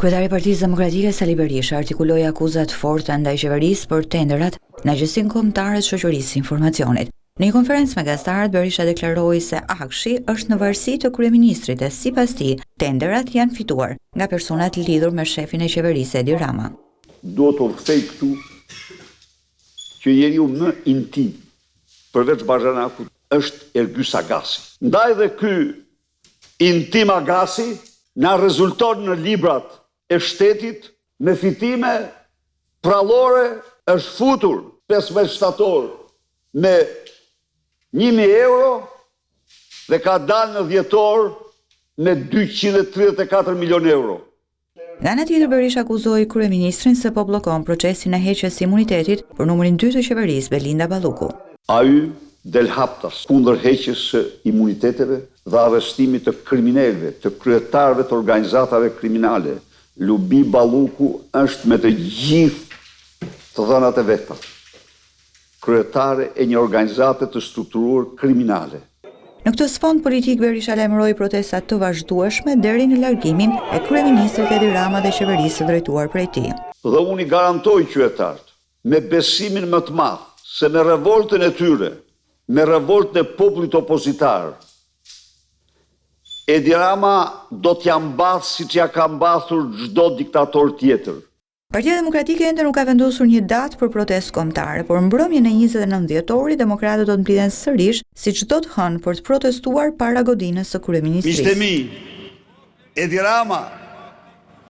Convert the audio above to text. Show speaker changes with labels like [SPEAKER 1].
[SPEAKER 1] Kryetari i Partisë Demokratike Sali Berisha artikuloi akuzat forta ndaj qeverisë për tenderat në agjencinë kombëtare të shoqërisë së informacionit. Në një konferencë me gazetarët, Berisha deklaroi se Akshi është në varësi të kryeministrit e sipas tij, tenderat janë fituar nga personat lidhur me shefin e qeverisë Edi Rama.
[SPEAKER 2] Duhet të rkthej këtu që njeriu më intim përveç Barzanakut është Ergjys Agasi. Ndaj dhe ky intim Agasi na rezulton në librat e shtetit me fitime prallore, është futur 15 shtator me 1.000 euro dhe ka dalë në dhjetor me 234 milion euro.
[SPEAKER 1] Nga ana tjetër, Berisha akuzoi kryeministrin se po bllokon procesin e heqjes së imunitetit për numrin 2 të qeverisë Belinda Balluku.
[SPEAKER 2] Ai del haptas kundër heqjes së imuniteteve dhe arrestimit të kriminalëve, të kryetarëve të organizatave kriminale. Lubi Balluku është me të gjithë të dhënat e veta kryetare e një organizate të strukturuar kriminale.
[SPEAKER 1] Në këtë sfond politik, Berisha lajmëroi protesta të vazhdueshme deri në largimin e kryeministrit Edi Rama dhe qeverisë së drejtuar prej tij.
[SPEAKER 2] Dhe unë i garantoj qytetarët me besimin më të madh se me revoltën e tyre, me revoltën e popullit opozitar, Edi Rama do t'ja mbath siç ja ka mbathur çdo diktator tjetër.
[SPEAKER 1] Partia Demokratike ende nuk ka vendosur një datë për protestë kombëtare, por mbrëmjen e 29 dhjetorit demokratët do të mblidhen sërish si çdo të hënë për të protestuar para godinës së kryeministrisë.
[SPEAKER 2] Miqtë mi, Edi Rama